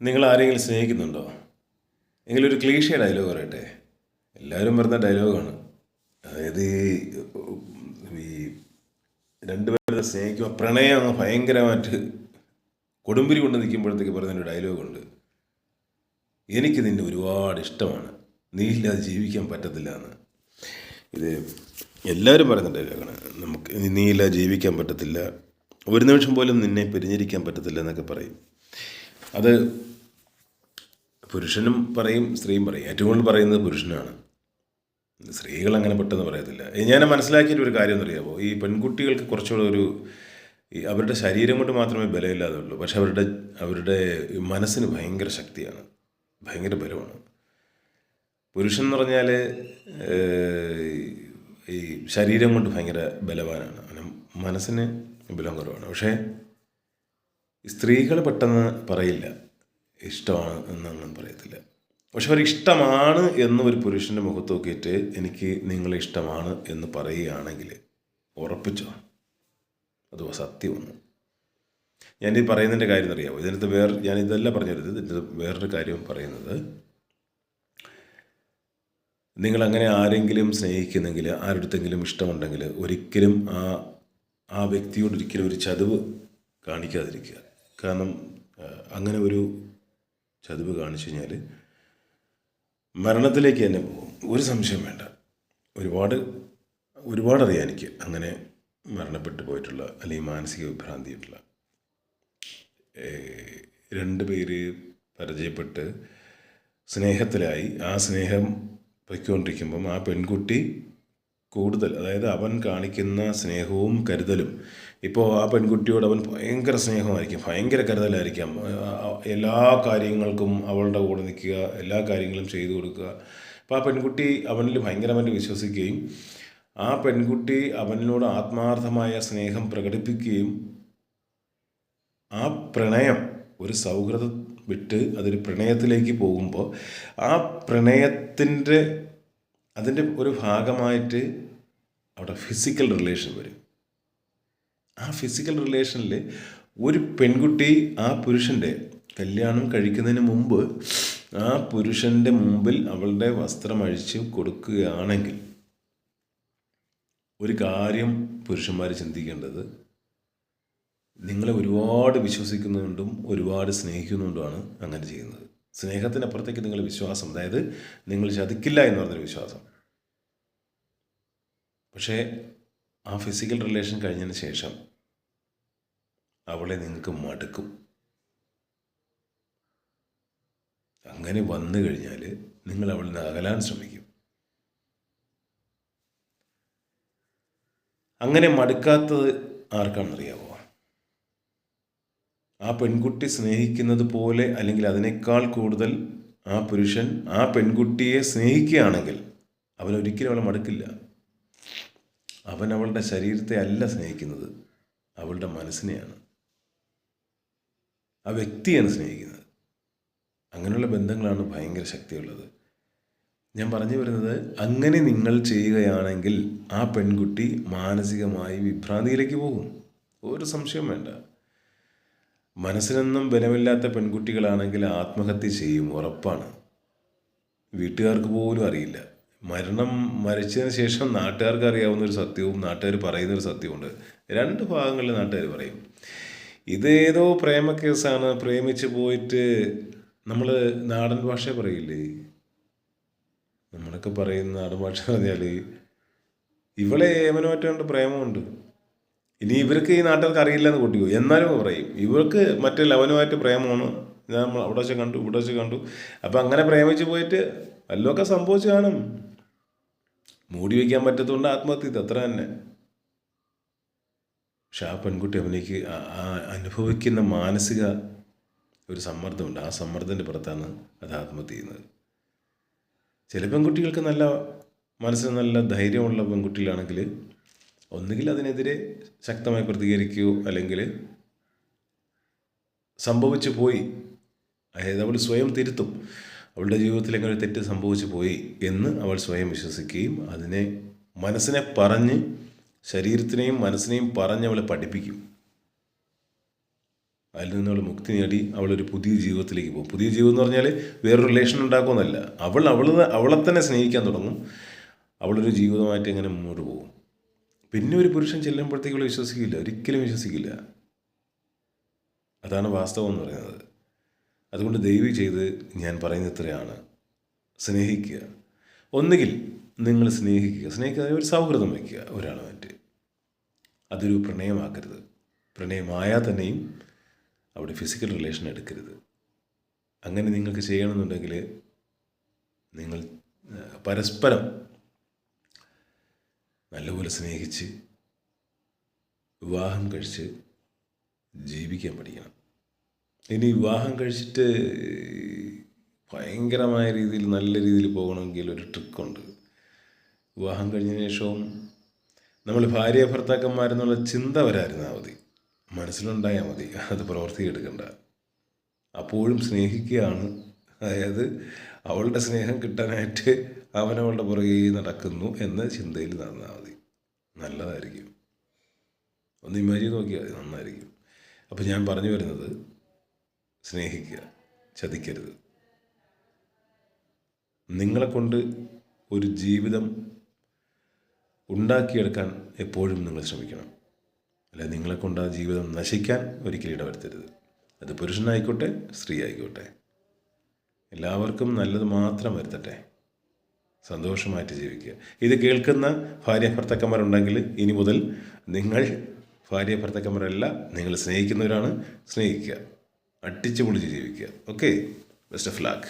നിങ്ങൾ ആരെങ്കിലും സ്നേഹിക്കുന്നുണ്ടോ? എങ്കിലൊരു cliché dialogue പറയട്ടെ. എല്ലാവരും പറയുന്ന ഡയലോഗാണ്. അതായത് ഈ രണ്ടുപേരെ സ്നേഹിക്കുമ്പോൾ പ്രണയം അങ്ങ് ഭയങ്കരമായിട്ട് കൊടുമ്പിരി കൊണ്ട് നിൽക്കുമ്പോഴത്തേക്ക് പറയുന്നൊരു ഡയലോഗുണ്ട്. എനിക്ക് നിന്നെ ഒരുപാട് ഇഷ്ടമാണ്, നീ ഇല്ലാതെ ജീവിക്കാൻ പറ്റത്തില്ല എന്ന്. ഇത് എല്ലാവരും പറയുന്ന ഡയലോഗാണ്. നീ ഇല്ലാതെ ജീവിക്കാൻ പറ്റത്തില്ല, ഒരു നിമിഷം പോലും നിന്നെ പിരിഞ്ഞിരിക്കാൻ പറ്റത്തില്ല എന്നൊക്കെ പറയും. അത് പുരുഷനും പറയും, സ്ത്രീയും പറയും. ഏറ്റവും കൂടുതൽ പറയുന്നത് പുരുഷനാണ്. സ്ത്രീകൾ അങ്ങനെ പെട്ടെന്ന് പറയത്തില്ല. ഞാൻ മനസ്സിലാക്കിയിട്ടൊരു കാര്യം എന്നറിയാമോ? ഈ പെൺകുട്ടികൾക്ക് കുറച്ചുകൂടെ അവരുടെ ശരീരം കൊണ്ട് മാത്രമേ ബലമില്ലാതെ ഉള്ളൂ. പക്ഷെ അവരുടെ മനസ്സിന് ഭയങ്കര ശക്തിയാണ്, ഭയങ്കര ബലമാണ്. പുരുഷൻ എന്ന് പറഞ്ഞാൽ ഈ ശരീരം കൊണ്ട് ഭയങ്കര ബലവാനാണ്, അങ്ങനെ മനസ്സിന് ബലം കുറവാണ്. പക്ഷേ സ്ത്രീകൾ പെട്ടെന്ന് പറയില്ല ഇഷ്ടമാണ് എന്നൊന്നും പറയത്തില്ല. പക്ഷെ അവർ ഇഷ്ടമാണ് എന്ന് ഒരു പുരുഷൻ്റെ മുഖത്ത് നോക്കിയിട്ട് എനിക്ക് നിങ്ങളെ ഇഷ്ടമാണ് എന്ന് പറയുകയാണെങ്കിൽ ഉറപ്പിച്ചോ, അത് സത്യമാണ്. ഞാനീ പറയുന്നതിൻ്റെ കാര്യം എന്നറിയാമോ? ഇതിനകത്ത് ഞാനിതല്ല പറഞ്ഞത്, ഇതിൻ്റെ വേറൊരു കാര്യം പറയുന്നത്, നിങ്ങളങ്ങനെ ആരെങ്കിലും സ്നേഹിക്കുന്നെങ്കിൽ, ആരുടെത്തെങ്കിലും ഇഷ്ടമുണ്ടെങ്കിൽ ഒരിക്കലും ആ വ്യക്തിയോട് ഒരിക്കലും ഒരു ചതിവ് കാണിക്കാതിരിക്കുക. കാരണം അങ്ങനെ ഒരു ചതിവ് കാണിച്ചു കഴിഞ്ഞാൽ മരണത്തിലേക്ക് തന്നെ പോകും, ഒരു സംശയം വേണ്ട. ഒരുപാട് അറിയാം എനിക്ക് അങ്ങനെ മരണപ്പെട്ടു പോയിട്ടുള്ള അല്ലെങ്കിൽ മാനസിക വിഭ്രാന്തിയിട്ടുള്ള രണ്ട് പേര് പരിചയപ്പെട്ട് സ്നേഹത്തിലായി. ആ സ്നേഹം പൊയ്ക്കൊണ്ടിരിക്കുമ്പം ആ പെൺകുട്ടി കൂടുതൽ, അതായത് അവൻ കാണിക്കുന്ന സ്നേഹവും കരുതലും, ഇപ്പോൾ ആ പെൺകുട്ടിയോട് അവൻ ഭയങ്കര സ്നേഹമായിരിക്കും, ഭയങ്കര കരുതലായിരിക്കാം, എല്ലാ കാര്യങ്ങൾക്കും അവളുടെ കൂടെ നിൽക്കുക, എല്ലാ കാര്യങ്ങളും ചെയ്തു കൊടുക്കുക. അപ്പോൾ ആ പെൺകുട്ടി അവനിൽ ഭയങ്കരമായിട്ട് വിശ്വസിക്കുകയും ആ പെൺകുട്ടി അവനിലൂടെ ആത്മാർത്ഥമായ സ്നേഹം പ്രകടിപ്പിക്കുകയും ആ പ്രണയം ഒരു സൗഹൃദം വിട്ട് അതൊരു പ്രണയത്തിലേക്ക് പോകുമ്പോൾ ആ അതിൻ്റെ ഒരു ഭാഗമായിട്ട് അവിടെ ഫിസിക്കൽ റിലേഷൻ വരും. ആ ഫിസിക്കൽ റിലേഷനിൽ ഒരു പെൺകുട്ടി ആ പുരുഷൻ്റെ കല്യാണം കഴിക്കുന്നതിന് മുമ്പ് ആ പുരുഷൻ്റെ മുമ്പിൽ അവളുടെ വസ്ത്രം അഴിച്ച് കൊടുക്കുകയാണെങ്കിൽ ഒരു കാര്യം പുരുഷന്മാർ ചിന്തിക്കേണ്ടത്, നിങ്ങളെ ഒരുപാട് വിശ്വസിക്കുന്നതുകൊണ്ടും ഒരുപാട് സ്നേഹിക്കുന്നതുകൊണ്ടുമാണ് അങ്ങനെ ചെയ്യുന്നത്. സ്നേഹത്തിനപ്പുറത്തേക്ക് നിങ്ങൾ വിശ്വാസം, അതായത് നിങ്ങൾ ചതിക്കില്ല എന്ന് പറഞ്ഞൊരു വിശ്വാസം. പക്ഷേ ആ ഫിസിക്കൽ റിലേഷൻ കഴിഞ്ഞതിന് ശേഷം അവളെ നിങ്ങൾക്ക് മടുക്കും. അങ്ങനെ വന്നു കഴിഞ്ഞാൽ നിങ്ങൾ അവളിൽ നിന്ന് അകലാൻ ശ്രമിക്കും. അങ്ങനെ മടുക്കാത്തത് ആർക്കാണെന്നറിയാമോ? ആ പെൺകുട്ടി സ്നേഹിക്കുന്നത് പോലെ അല്ലെങ്കിൽ അതിനേക്കാൾ കൂടുതൽ ആ പുരുഷൻ ആ പെൺകുട്ടിയെ സ്നേഹിക്കുകയാണെങ്കിൽ അവനൊരിക്കലും അവളെ മടുക്കില്ല. അവൻ അവളുടെ ശരീരത്തെ അല്ല സ്നേഹിക്കുന്നത്, അവളുടെ മനസ്സിനെയാണ്, ആ വ്യക്തിയാണ് സ്നേഹിക്കുന്നത്. അങ്ങനെയുള്ള ബന്ധങ്ങളാണ് ഭയങ്കര ശക്തിയുള്ളത്. ഞാൻ പറഞ്ഞു വരുന്നത്, അങ്ങനെ നിങ്ങൾ ചെയ്യുകയാണെങ്കിൽ ആ പെൺകുട്ടി മാനസികമായി വിഭ്രാന്തിയിലേക്ക് പോകും, ഒരു സംശയം വേണ്ട. മനസ്സിനൊന്നും ബലമില്ലാത്ത പെൺകുട്ടികളാണെങ്കിൽ ആത്മഹത്യ ചെയ്യും, ഉറപ്പാണ്. വീട്ടുകാർക്ക് പോലും അറിയില്ല. മരിച്ചതിന് ശേഷം നാട്ടുകാർക്ക് അറിയാവുന്നൊരു സത്യവും നാട്ടുകാർ പറയുന്നൊരു സത്യമുണ്ട്. രണ്ട് ഭാഗങ്ങളിൽ നാട്ടുകാർ പറയും. ഇതേതോ പ്രേമ കേസാണ്, പ്രേമിച്ച് പോയിട്ട് നമ്മൾ നാടൻ ഭാഷ പറയില്ലേ, നമ്മളൊക്കെ പറയുന്ന നാടൻ ഭാഷ പറഞ്ഞാൽ ഇവളെ ഏവനുമായിട്ടുണ്ട് പ്രേമമുണ്ട്. ഇനി ഇവർക്ക് ഈ നാട്ടുകാർക്ക് അറിയില്ല എന്ന് കൂട്ടിക്കോ, എന്നാലും പറയും ഇവർക്ക് മറ്റേ ലവനുമായിട്ട് പ്രേമമാണ്, നമ്മൾ അവിടെ വെച്ച് കണ്ടു ഇവിടെ വെച്ച് കണ്ടു. അപ്പം അങ്ങനെ പ്രേമിച്ച് പോയിട്ട് വല്ലതൊക്കെ സംഭവിച്ചു കാണും. മൂടി വയ്ക്കാൻ പറ്റത്തുകൊണ്ട് ആത്മഹത്യ ചെയ്ത്, അത്ര തന്നെ. പക്ഷെ ആ പെൺകുട്ടി അവനേക്ക് അനുഭവിക്കുന്ന മാനസിക ഒരു സമ്മർദ്ദമുണ്ട്, ആ സമ്മർദ്ദത്തിൻ്റെ പുറത്താണ് അത് ആത്മഹത്യ ചെയ്യുന്നത്. ചില പെൺകുട്ടികൾക്ക് മനസ്സിന് നല്ല ധൈര്യമുള്ള പെൺകുട്ടികളാണെങ്കിൽ ഒന്നുകിൽ അതിനെതിരെ ശക്തമായി പ്രതികരിക്കുകയോ അല്ലെങ്കിൽ സംഭവിച്ചു പോയി, അതായത് അവൾ സ്വയം തിരുത്തും, അവളുടെ ജീവിതത്തിൽ എങ്ങനെ തെറ്റ് സംഭവിച്ചു പോയി എന്ന് അവൾ സ്വയം വിശ്വസിക്കുകയും മനസ്സിനെ പറഞ്ഞ്, ശരീരത്തിനെയും മനസ്സിനെയും പറഞ്ഞ് അവളെ പഠിപ്പിക്കും. അതിൽ നിന്ന് അവൾ മുക്തി നേടി അവളൊരു പുതിയ ജീവിതത്തിലേക്ക് പോകും. പുതിയ ജീവിതം എന്ന് പറഞ്ഞാൽ വേറൊരു റിലേഷൻ ഉണ്ടാക്കുമെന്നല്ല, അവളെ തന്നെ സ്നേഹിക്കാൻ തുടങ്ങും. അവളൊരു ജീവിതമായിട്ട് എങ്ങനെ മുന്നോട്ട് പോകും. പിന്നെ ഒരു പുരുഷൻ ചെല്ലുമ്പോഴത്തേക്ക് അവൾ വിശ്വസിക്കില്ല, ഒരിക്കലും വിശ്വസിക്കില്ല. അതാണ് വാസ്തവം എന്ന് പറയുന്നത്. അതുകൊണ്ട് ദയവ് ചെയ്ത് ഞാൻ പറയുന്നത് ഇത്രയാണ്: സ്നേഹിക്കുക. ഒന്നുകിൽ നിങ്ങൾ സ്നേഹിക്കുക, ഒരു സൗഹൃദം വയ്ക്കുക ഒരാളുമായിട്ട്. അതൊരു പ്രണയമാക്കരുത്. പ്രണയമായാൽ തന്നെയും അവിടെ ഫിസിക്കൽ റിലേഷൻ എടുക്കരുത്. അങ്ങനെ നിങ്ങൾക്ക് ചെയ്യണമെന്നുണ്ടെങ്കിൽ നിങ്ങൾ പരസ്പരം നല്ലപോലെ സ്നേഹിച്ച് വിവാഹം കഴിച്ച് ജീവിക്കാൻ പഠിക്കണം. ഇനി വിവാഹം കഴിച്ചിട്ട് ഭയങ്കരമായ രീതിയിൽ നല്ല രീതിയിൽ പോകണമെങ്കിൽ ഒരു ട്രിക്കുണ്ട്. വിവാഹം കഴിഞ്ഞതിന് ശേഷവും നമ്മൾ ഭാര്യ ഭർത്താക്കന്മാരെന്നുള്ള ചിന്ത വരാതിരുന്നാൽ മതി, മനസ്സിലുണ്ടായാൽ മതി, അത് പ്രവർത്തിയെടുക്കണ്ട. അപ്പോഴും സ്നേഹിക്കുകയാണ്. അതായത് അവളുടെ സ്നേഹം കിട്ടാനായിട്ട് അവനവളുടെ പുറകെ നടക്കുന്നു എന്ന ചിന്തയിൽ നടന്നാൽ മതി, നല്ലതായിരിക്കും. ഒന്ന് ഇമാജിൻ നോക്കിയാൽ മതി, നന്നായിരിക്കും. അപ്പോൾ ഞാൻ പറഞ്ഞു വരുന്നത്, സ്നേഹിക്കുക, ചതിക്കരുത്. നിങ്ങളെക്കൊണ്ട് ഒരു ജീവിതം ഉണ്ടാക്കിയെടുക്കാൻ എപ്പോഴും നിങ്ങൾ ശ്രമിക്കണം. അല്ല, നിങ്ങളെക്കൊണ്ട് ആ ജീവിതം നശിക്കാൻ ഒരിക്കലും ഇടവരുത്തരുത്. അത് പുരുഷനായിക്കോട്ടെ സ്ത്രീ ആയിക്കോട്ടെ, എല്ലാവർക്കും നല്ലത് മാത്രം വരുത്തട്ടെ. സന്തോഷമായിട്ട് ജീവിക്കുക. ഇത് കേൾക്കുന്ന ഭാര്യ ഭർത്താക്കന്മാരുണ്ടെങ്കിൽ ഇനി മുതൽ നിങ്ങൾ ഭാര്യ ഭർത്താക്കന്മാരല്ല, നിങ്ങൾ സ്നേഹിക്കുന്നവരാണ്. സ്നേഹിക്കുക, അടിച്ചു പൊളിച്ച് ജീവിക്കുക. Okay, best of luck.